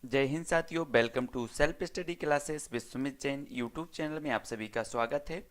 जय हिंद साथियों, welcome to self study classes with Sumit Jain YouTube channel में आप सभी का स्वागत है।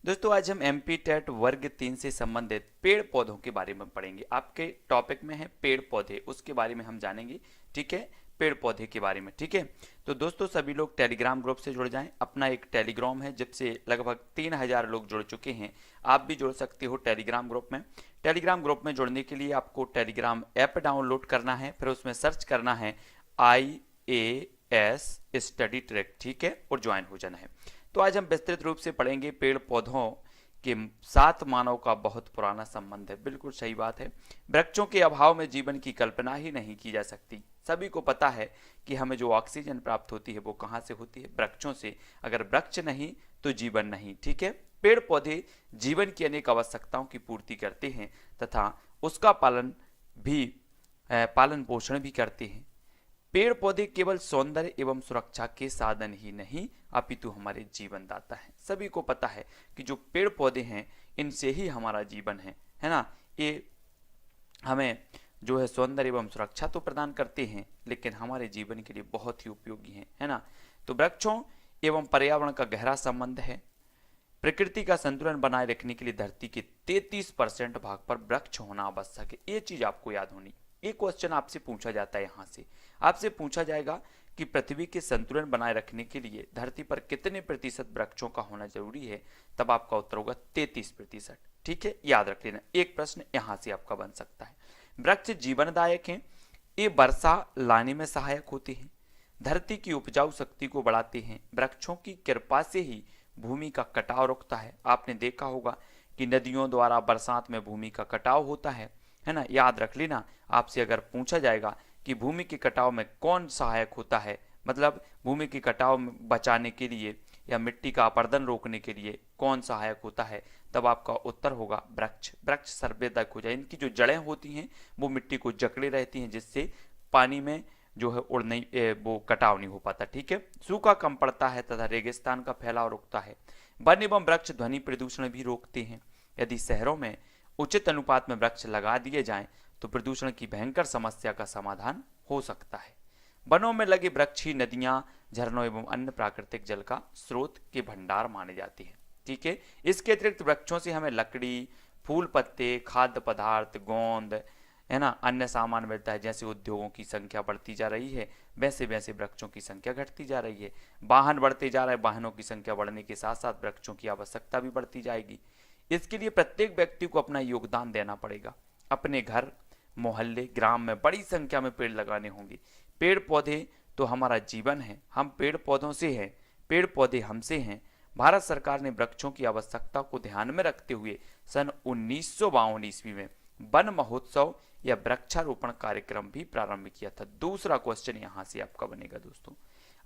दोस्तों, आज हम एमपी टेट वर्ग 3 से संबंधित पेड़ पौधों के बारे में पढ़ेंगे। आपके टॉपिक में है पेड़ पौधे, उसके बारे में हम जानेंगे। ठीक है, पेड़ पौधे के बारे में। ठीक है, तो दोस्तों सभी लोग टेलीग्राम ग्रुप से जुड़ जाएं। अपना एक टेलीग्राम है जिससे लगभग 3000 लोग जुड़ चुके हैं। आप भी जुड़ सकते हो टेलीग्राम ग्रुप में। टेलीग्राम ग्रुप में जुड़ने के लिए आपको टेलीग्राम ऐप डाउनलोड करना है, फिर उसमें सर्च करना है IAS स्टडी ट्रैक। ठीक है, और ज्वाइन हो जाना है। तो आज हम विस्तृत रूप से पढ़ेंगे पेड़ पौधों के साथ मानव का बहुत पुराना संबंध है। बिल्कुल सही बात है। वृक्षों के अभाव में जीवन की कल्पना ही नहीं की जा सकती। सभी को पता है कि हमें जो ऑक्सीजन प्राप्त होती है वो कहाँ से होती है? वृक्षों से। अगर वृक्ष नहीं तो जीवन नहीं। ठीक है, पेड़ पौधे जीवन की अनेक आवश्यकताओं की पूर्ति करते हैं तथा उसका पालन पोषण भी करते हैं। पेड़ पौधे केवल सौंदर्य एवं सुरक्षा के साधन ही नहीं अपितु हमारे जीवन दाता है। सभी को पता है कि जो पेड़ पौधे हैं इनसे ही हमारा जीवन है ना। ये हमें जो है सौंदर्य एवं सुरक्षा तो प्रदान करते हैं, लेकिन हमारे जीवन के लिए बहुत ही उपयोगी है ना। तो वृक्षों एवं पर्यावरण का गहरा संबंध है। प्रकृति का संतुलन बनाए रखने के लिए धरती के 33% भाग पर वृक्ष होना आवश्यक है। ये चीज आपको याद होनी। एक क्वेश्चन आपसे पूछा जाता है, यहाँ से आपसे पूछा जाएगा कि पृथ्वी के संतुलन बनाए रखने के लिए धरती पर कितने प्रतिशत वृक्षों का होना जरूरी है? तब आपका उत्तर होगा 33%। ठीक है, याद रख लेना। एक प्रश्न यहाँ से आपका बन सकता है। वृक्ष जीवनदायक हैं, ये वर्षा लाने में सहायक होते हैं, धरती की उपजाऊ शक्ति को बढ़ाते हैं। वृक्षों की कृपा से ही भूमि का कटाव रुकता है। आपने देखा होगा कि नदियों द्वारा बरसात में भूमि का कटाव होता है ना। याद रख लेना। आपसे अगर पूछा जाएगा कि भूमि के कटाव में कौन सहायक होता है, मतलब भूमि के कटाव में बचाने के लिए या मिट्टी का अपरदन रोकने के लिए कौन सहायक होता है, तब आपका उत्तर होगा वृक्ष। वृक्ष सर्वोदक हो जाए। इनकी जो जड़ें होती हैं वो मिट्टी को जकड़े रहती हैं, जिससे पानी में जो है उड़ नहीं वो कटाव नहीं हो पाता। ठीक है, सूखा कम पड़ता है तथा रेगिस्तान का फैलाव रुकता है। वन एवं वृक्ष ध्वनि प्रदूषण भी रोकते हैं। यदि शहरों में उचित अनुपात में वृक्ष लगा दिए जाएं तो प्रदूषण की भयंकर समस्या का समाधान हो सकता है। वनों में लगे वृक्ष ही नदियां, झरनों एवं अन्य प्राकृतिक जल का स्रोत के भंडार माने जाते हैं। ठीक है, इसके अतिरिक्त वृक्षों से हमें लकड़ी, फूल पत्ते, खाद्य पदार्थ, गोंद है ना, अन्य सामान मिलता है। जैसे उद्योगों की संख्या बढ़ती जा रही है वैसे वैसे वृक्षों की संख्या घटती जा रही है। वाहन बढ़ते जा रहे हैं, वाहनों की संख्या बढ़ने के साथ साथ वृक्षों की आवश्यकता भी बढ़ती जाएगी। इसके लिए प्रत्येक व्यक्ति को अपना योगदान देना पड़ेगा। अपने घर, मोहल्ले, ग्राम में बड़ी संख्या में पेड़ लगाने होंगे। पेड़ पौधे तो हमारा जीवन है। हम पेड़ पौधों से हैं, पेड़ पौधे हमसे हैं। भारत सरकार ने वृक्षों की आवश्यकता को ध्यान में रखते हुए सन 1952 ईस्वी में वन महोत्सव या वृक्षारोपण कार्यक्रम भी प्रारंभ किया था। दूसरा क्वेश्चन यहां से आपका बनेगा दोस्तों।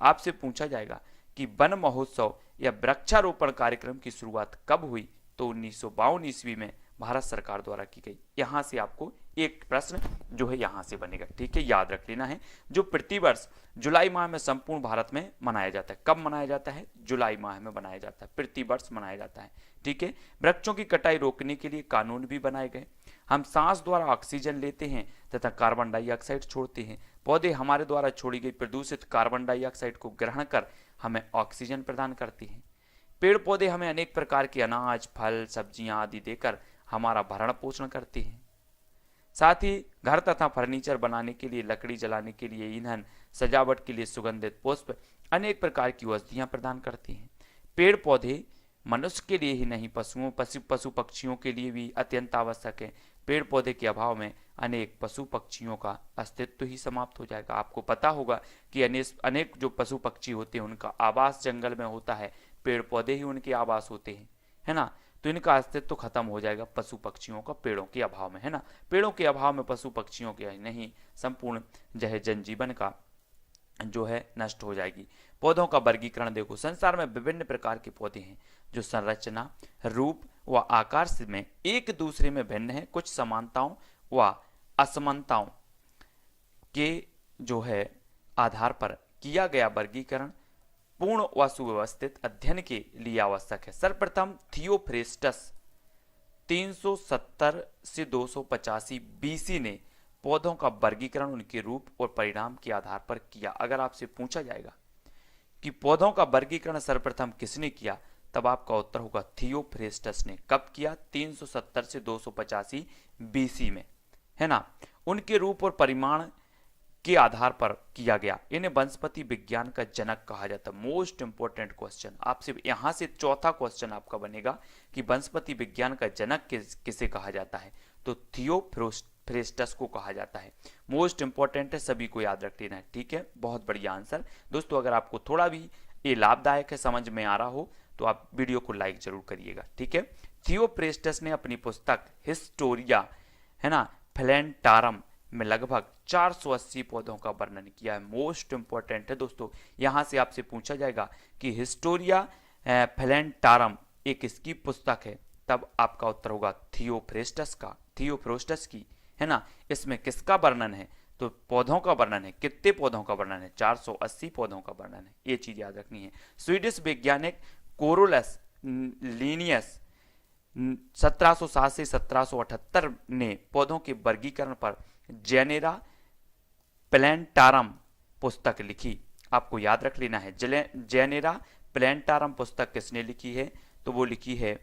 आपसे पूछा जाएगा कि वन महोत्सव या वृक्षारोपण कार्यक्रम की शुरुआत कब हुई? तो 1952 ईस्वी में भारत सरकार द्वारा की गई। यहां से आपको एक प्रश्न जो है यहां से बनेगा। ठीक है, याद रख लेना है। जो प्रतिवर्ष जुलाई माह में संपूर्ण भारत में मनाया जाता है। कब मनाया जाता है? जुलाई माह में मनाया जाता है, प्रतिवर्ष मनाया जाता है। ठीक है, वृक्षों की कटाई रोकने के लिए कानून भी बनाए गए। हम सांस द्वारा ऑक्सीजन लेते हैं तथा कार्बन डाइऑक्साइड छोड़ते हैं। पौधे हमारे द्वारा छोड़ी गई प्रदूषित कार्बन डाइऑक्साइड को ग्रहण कर हमें ऑक्सीजन प्रदान करते हैं। पेड़ पौधे हमें अनेक प्रकार के अनाज, फल, सब्जियां आदि देकर हमारा भरण पोषण करते हैं। साथ ही घर तथा फर्नीचर बनाने के लिए, लकड़ी जलाने के लिए ईंधन, सजावट के लिए सुगंधित पुष्प, अनेक प्रकार की औषधियां प्रदान करते हैं। पेड़ पौधे मनुष्य के लिए ही नहीं, पशु पक्षियों के लिए भी अत्यंत आवश्यक है। पेड़ पौधे के अभाव में अनेक पशु पक्षियों का अस्तित्व ही समाप्त हो जाएगा। आपको पता होगा कि अनेक जो पशु पक्षी होते हैं उनका आवास जंगल में होता है, पेड़ पौधे ही उनके आवास होते हैं, है ना। तो इनका अस्तित्व खत्म हो जाएगा पशु पक्षियों का पेड़ों के अभाव में, है ना। पेड़ों के अभाव में पशु पक्षियों के नहीं, संपूर्ण जो है जनजीवन का जो है नष्ट हो जाएगी। पौधों का वर्गीकरण देखो। संसार में विभिन्न प्रकार के पौधे हैं जो संरचना, रूप व आकार से में एक दूसरे में भिन्न है। कुछ समानताओं व असमानताओं के जो है आधार पर किया गया वर्गीकरण पूर्ण व सुव्यवस्थित अध्ययन के लिए आवश्यक है। सर्वप्रथम थियोफ्रेस्टस 370 से 285 बीसी ने पौधों का वर्गीकरण उनके रूप और परिणाम के आधार पर किया। अगर आपसे पूछा जाएगा कि पौधों का वर्गीकरण सर्वप्रथम किसने किया, तब आपका उत्तर होगा थियोफ्रेस्टस ने। कब किया? 370 से 285 बीसी में, है ना। उनके रूप और परिमाण के आधार पर किया गया। इन्हें वनस्पति विज्ञान का जनक कहा जाता है। मोस्ट इंपोर्टेंट क्वेश्चन, आपसे यहां से चौथा क्वेश्चन आपका बनेगा कि वनस्पति विज्ञान का जनक किसे कहा जाता है, तो थियोफ्रेस्टस को कहा जाता है। मोस्ट इंपोर्टेंट है, सभी को याद रख लेना है, ठीक है। बहुत बढ़िया आंसर। दोस्तों अगर आपको थोड़ा भी ये लाभदायक है, समझ में आ रहा हो, तो आप वीडियो को लाइक जरूर करिएगा, ठीक है। थियोफ्रेस्टस ने अपनी पुस्तक हिस्टोरिया, है ना, प्लैनेटारम में लगभग 480 पौधों का वर्णन किया है। मोस्ट इंपोर्टेंट है दोस्तों, यहां से आपसे पूछा जाएगा कि हिस्टोरिया प्लैनेटारम एक किसकी पुस्तक है, तब आपका उत्तर होगा थियोफ्रेस्टस की, है ना। इसमें किसका वर्णन है, तो पौधों का वर्णन है। कितने पौधों का वर्णन है? 480 पौधों का वर्णन है, ये चीज याद रखनी है। स्वीडिश वैज्ञानिक कोरोलस लीनियस 1707 से 1778 ने पौधों के वर्गीकरण पर जेनेरा प्लैनेटारम पुस्तक लिखी। आपको याद रख लेना है, जेनेरा प्लैनेटारम पुस्तक किसने लिखी है, तो वो लिखी है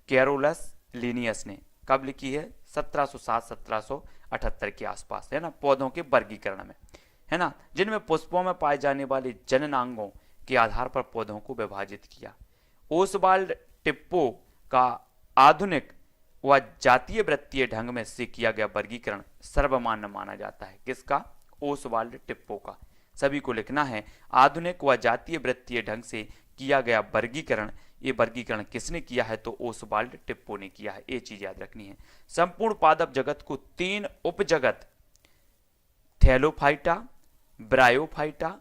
कैरोलस लीनियस ने। कब लिखी है? 1707-1778 के आसपास, है ना, पौधों के वर्गीकरण में, है ना, जिनमें पुष्पों में पाए जाने वाले जननांगों के आधार पर पौधों को विभाजित किया। ओसवाल्ड टिप्पो का आधुनिक व जातीय वृत्तीय ढंग में से किया गया वर्गीकरण सर्वमान्य माना जाता है। किसका? ओसवाल्ड टिप्पो का। सभी को लिखना है, आधुनिक व जातीय वृत्तीय ढंग से किया गया वर्गीकरण, ये वर्गीकरण किसने किया है, तो ओसवाल्ड टिप्पो ने किया है, ये चीज याद रखनी है। संपूर्ण पादप जगत को 3 उपजगत थैलोफाइटा, ब्रायोफाइटा,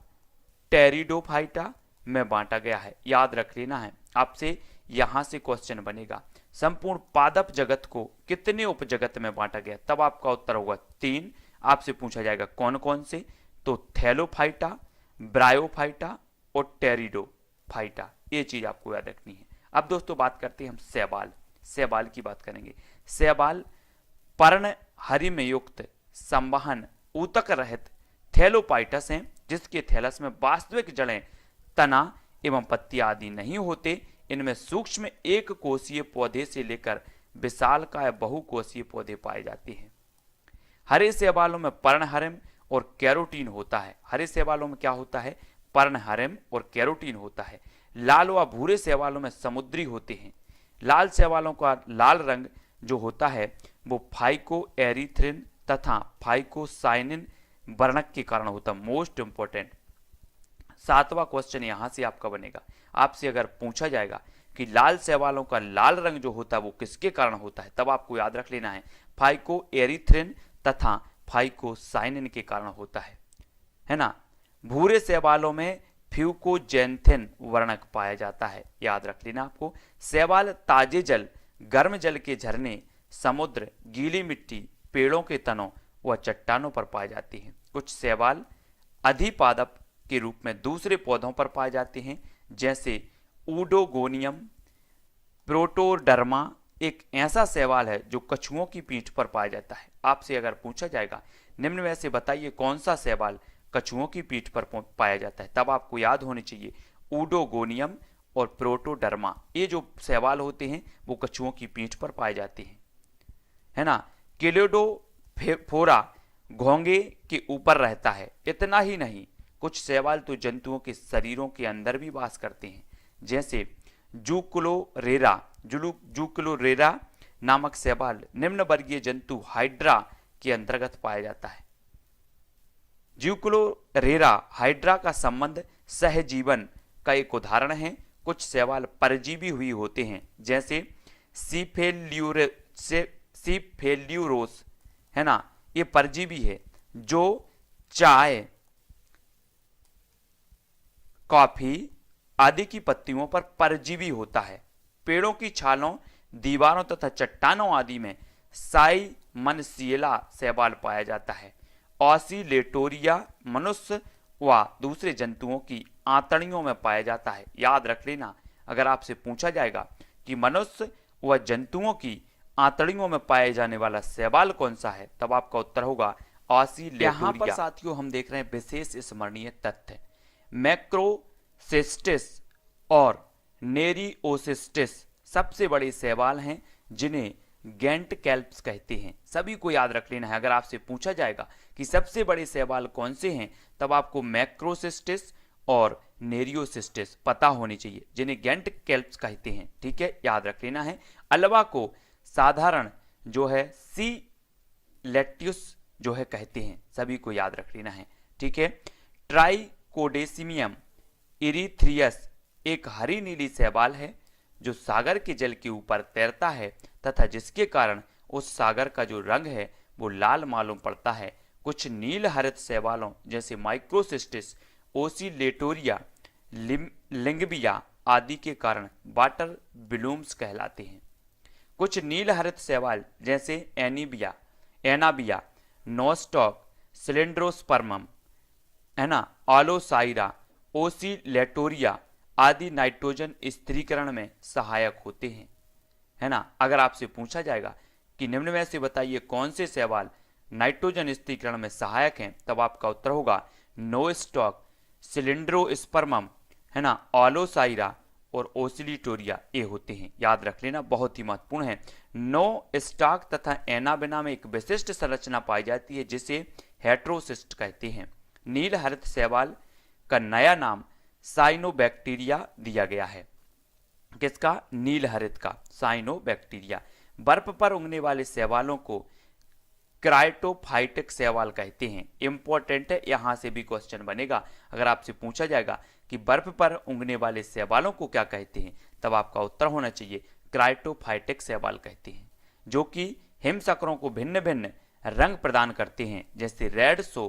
टेरिडोफाइटा में बांटा गया है। याद रख लेना है, आपसे यहां से क्वेश्चन बनेगा, संपूर्ण पादप जगत को कितने उपजगत में बांटा गया, तब आपका उत्तर होगा 3। आपसे पूछा जाएगा कौन कौन से, तो थैलोफाइटा, ब्रायोफाइटा और टेरिडोफाइटा, ये चीज आपको याद रखनी है। अब दोस्तों बात करते हैं हम शैवाल की बात करेंगे। शैवाल पर्णहरि में युक्त संवहन ऊतक रहित थैलोपाइटस हैं, जिसके थैलस में वास्तविक जड़ें, तना एवं पत्तियां आदि नहीं होते। इनमें सूक्ष्म एक कोषीय पौधे से लेकर विशालकाय बहुकोषीय पौधे पाए जाते हैं। हरे शैवालों में पर्णहरिम और कैरोटीन होता है। हरे शैवालों में क्या होता है? पर्णहरिम और कैरोटीन होता है। लाल व भूरे शैवालों में समुद्री होते हैं। लाल शैवालों का लाल रंग जो होता है वो फाइकोएरिथ्रिन तथा फाइकोसाइनिन वर्णक के कारण होता है। मोस्ट इंपोर्टेंट 7वां क्वेश्चन यहां से आपका बनेगा। आपसे अगर पूछा जाएगा कि लाल शैवालों का लाल रंग जो होता है वो किसके कारण होता है, तब आपको याद रख लेना है फाइकोएरिथ्रिन तथा फाइकोसाइनिन के कारण होता है ना। भूरे शैवालों में फ्यूकोजेंथिन वर्णक पाया जाता है, याद रख लेना आपको। शैवाल ताजे जल, गर्म जल के झरने, समुद्र, गीली मिट्टी, पेड़ों के तनों व चट्टानों पर पाए जाते हैं। कुछ शैवाल अधिपादप के रूप में दूसरे पौधों पर पाए जाते हैं, जैसे ऊडोगोनियम प्रोटोडर्मा एक ऐसा शैवाल है जो कछुओं की पीठ पर पाया जाता है। आपसे अगर पूछा जाएगा निम्न में से बताइए कौन सा शैवाल कछुओं की पीठ पर पाया जाता है, तब आपको याद होनी चाहिए ऊडोगोनियम और प्रोटोडर्मा। ये जो शैवाल होते हैं वो कछुओं की पीठ पर पाए जाते हैं, है ना। केलिडोफोरा घोंगे के ऊपर रहता है। इतना ही नहीं, कुछ शैवाल तो जंतुओं के शरीरों के अंदर भी वास करते हैं, जैसे जूक्लोरेरा नामक शैवाल निम्न वर्गीय जंतु हाइड्रा के अंतर्गत पाया जाता है। जूक्लोरेरा हाइड्रा का संबंध सहजीवन का एक उदाहरण है। कुछ शैवाल परजीवी हुई होते हैं, जैसे सीफेल्यूरोस, है ना, ये परजीवी है जो चाय, कॉफी आदि की पत्तियों पर परजीवी होता है। पेड़ों की छालों, दीवारों तथा चट्टानों आदि में साइमनसिएला शैवाल पाया जाता है। ऑसिलेटोरिया मनुष्य व दूसरे जंतुओं की आंतड़ियों में पाया जाता है। याद रख लेना, अगर आपसे पूछा जाएगा कि मनुष्य व जंतुओं की आंतड़ियों में पाए जाने वाला शैवाल कौन सा है? तब आपका उत्तर होगा ऑसिलेटोरिया। यहाँ पर साथियों हम देख रहे हैं विशेष स्मरणीय तथ्य, मैक्रोसिस्टिस और नेरियोसिस्टिस सबसे बड़े शैवाल हैं जिन्हें गैंट कैल्प्स कहते हैं। सभी को याद रख लेना है। अगर आपसे पूछा जाएगा कि सबसे बड़े शैवाल कौन से हैं, तब आपको मैक्रोसिस्टिस और नेरियोसिस्टिस पता होनी चाहिए, जिन्हें गैंट कैल्प्स कहते हैं। ठीक है, याद रख लेना है। अल्वा को साधारण जो है सी लेट्यूस जो है कहते हैं, सभी को याद रख लेना है। ठीक है, ट्राइकोडेसिमियम इरीथ्रियस एक हरी नीली शैवाल है जो सागर के जल के ऊपर तैरता है तथा जिसके कारण उस सागर का जो रंग है वो लाल मालूम पड़ता है। कुछ नील हरित शैवालों जैसे माइक्रोसिस्टिस, ओसिलेटोरिया, लिंगबिया आदि के कारण वाटर ब्लूम्स कहलाते हैं। कुछ नील हरित शैवाल जैसे एनाबिया, नोस्टॉक, सिलेंड्रोस्पर्मम, है ना, ऑलोसाइरा, ओसिलेटोरिया आदि नाइट्रोजन स्थिरीकरण में सहायक होते हैं, है ना। अगर आपसे पूछा जाएगा कि निम्न में से बताइए कौन से शैवाल नाइट्रोजन स्थिरीकरण में सहायक हैं, तब आपका उत्तर होगा नोस्टॉक, सिलेंड्रोस्पर्मम, है ना, ऑलोसाइरा और ओसिलेटोरिया ये होते हैं। याद रख लेना, बहुत ही महत्वपूर्ण है। नो स्टॉक तथा एनाबेना में एक विशिष्ट संरचना पाई जाती है जिसे हेट्रोसिस्ट कहते हैं। नील हरित शैवाल का नया नाम साइनोबैक्टीरिया दिया गया है। किसका? नील हरित का, साइनोबैक्टीरिया। बर्फ पर उगने वाले शैवालों को क्राइटोफाइटिक शैवाल कहते हैं। इंपॉर्टेंट है, यहां से भी क्वेश्चन बनेगा। अगर आपसे पूछा जाएगा कि बर्फ पर उगने वाले शैवालों को क्या कहते हैं, तब आपका उत्तर होना चाहिए क्राइटोफाइटिक शैवाल कहते हैं, जो कि हिमशकरों को भिन्न भिन्न रंग प्रदान करते हैं, जैसे रेड शो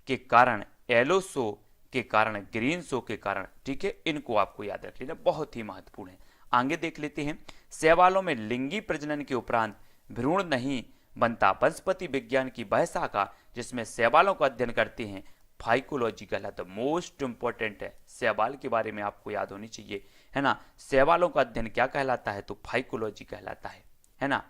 के कारण, येलो शो के कारण, ग्रीन शो के कारण। ठीक है, इनको आपको याद रख लेना, बहुत ही महत्वपूर्ण है। आगे देख लेते हैं। शैवालों में लिंगी प्रजनन के उपरांत भ्रूण नहीं बनता। वनस्पति विज्ञान की वह शाखा जिसमें शैवालों का अध्ययन करते हैं फाइकोलॉजी कहलाता है। मोस्ट इंपॉर्टेंट है, शैवाल के बारे में आपको याद होनी चाहिए, है ना। शैवालों का अध्ययन क्या कहलाता है? तो फाइकोलॉजी कहलाता है ना।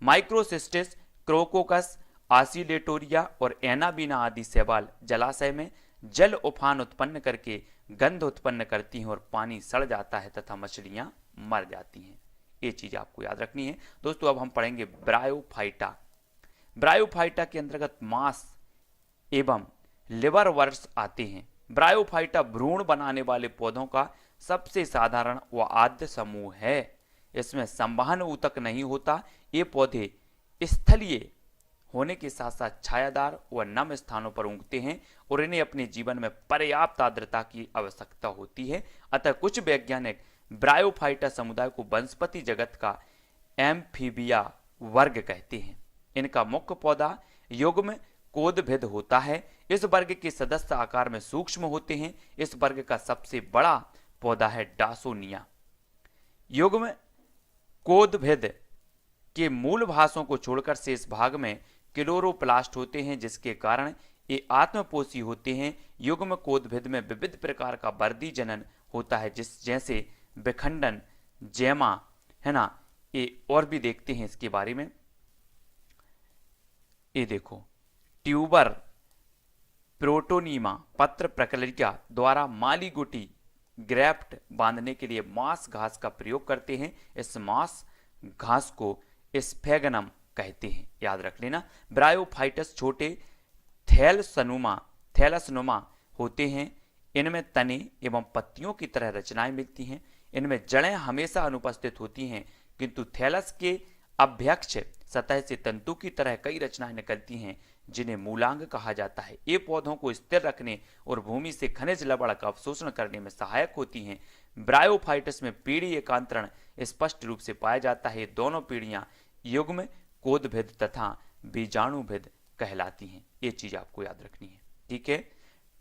माइक्रोसिस्टिस, क्रोकोकस, ऑसिलेटोरिया और एनाबीना आदि शैवाल जलाशय में जल उफान उत्पन्न करके गंध उत्पन्न करती हैं और पानी सड़ जाता है तथा मछलियां मर जाती हैं। ये चीज आपको याद रखनी है। दोस्तों अब हम पढ़ेंगे ब्रायोफाइटा। ब्रायोफाइटा के अंतर्गत मांस एवं लिवर वर्ड्स आते हैं। ब्रायोफाइटा भ्रूण बनाने वाले पौधों का सबसे साधारण व आद्य समूह है। इसमें संवहन ऊतक नहीं होता। ये पौधे स्थलीय होने के साथ साथ छायादार व नम स्थानों पर उगते हैं और इन्हें अपने जीवन में पर्याप्त आर्द्रता की आवश्यकता होती है। अतः कुछ वैज्ञानिक ब्रायोफाइटा समुदाय को वनस्पति जगत का एम्फीबिया वर्ग कहते हैं। इनका मुख्य पौधा युग्म कोदभिद होता है। इस वर्ग के सदस्य आकार में सूक्ष्म होते हैं। इस वर्ग का सबसे बड़ा पौधा है डासोनिया। युग्म कोदभिद के मूल भाषों को छोड़कर शेष भाग में क्लोरोप्लास्ट होते हैं, जिसके कारण ये आत्मपोषी होते हैं। युग्म कोदभिद में विविध प्रकार का वर्दी जनन होता है, जैसे विखंडन, जैमा, है ना। ये और भी देखते हैं इसके बारे में। ये देखो, ट्यूबर, प्रोटोनीमा, पत्र प्रक्रिया द्वारा माली गुटी ग्रेफ्ट बांधने के लिए मांस घास का प्रयोग करते हैं। इस मांस घास को स्फेगनम कहते हैं, याद रख लेना। ब्रायोफाइटस छोटे थैलसनुमा होते हैं। इनमें तने एवं पत्तियों की तरह रचनाएं मिलती हैं। इनमें जड़ें हमेशा अनुपस्थित होती हैं, किंतु थैलस के अभ्यक्ष सतह से तंतु की तरह कई रचनाएं निकलती हैं, जिन्हें मूलांग कहा जाता है। ये पौधों को स्थिर रखने और भूमि से खनिज लवण का अवशोषण करने में सहायक होती हैं। ब्रायोफाइटस में पीढ़ी एकांतरण स्पष्ट रूप से पाया जाता है। दोनों पीढ़ियां युग्म कोदभिद तथा बीजाणुभिद कहलाती हैं। ये चीज आपको याद रखनी है, ठीक है।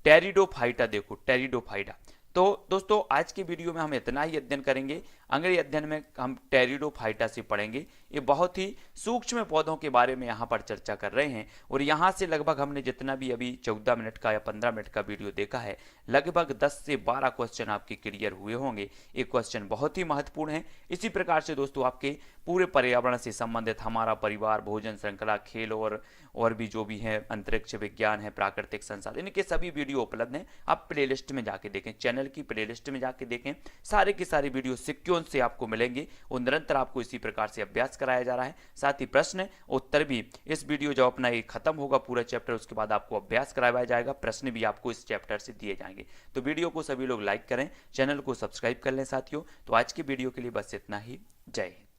टेरिडोफाइटा देखो, टेरिडोफाइटा। तो दोस्तों आज के वीडियो में हम इतना ही अध्ययन करेंगे। अगले अध्ययन में हम टेरिडोफाइटा से पढ़ेंगे। ये बहुत ही सूक्ष्म पौधों के बारे में यहाँ पर चर्चा कर रहे हैं और यहाँ से लगभग हमने जितना भी अभी 14 मिनट का या 15 मिनट का वीडियो देखा है, लगभग 10 से 12 क्वेश्चन आपके क्लियर हुए होंगे। ये क्वेश्चन बहुत ही महत्वपूर्ण है। इसी प्रकार से दोस्तों आपके पूरे पर्यावरण से संबंधित हमारा परिवार, भोजन श्रृंखला, खेल और भी जो भी है, अंतरिक्ष विज्ञान है, प्राकृतिक संसाधन, इनके सभी वीडियो उपलब्ध हैं। आप प्लेलिस्ट में जाके देखें, चैनल की प्लेलिस्ट में जाके देखें, सारे के सारे वीडियो सिक्वेंस से आपको मिलेंगे और निरंतर आपको इसी प्रकार से अभ्यास कराया जा रहा है। साथ ही प्रश्न उत्तर भी इस वीडियो जब अपना ये खत्म होगा पूरा चैप्टर, उसके बाद आपको अभ्यास कराया जाएगा, प्रश्न भी आपको इस चैप्टर से दिए जाएंगे। तो वीडियो को सभी लोग लाइक करें, चैनल को सब्सक्राइब कर लें साथियों। तो आज की वीडियो के लिए बस इतना ही। जय हिंद।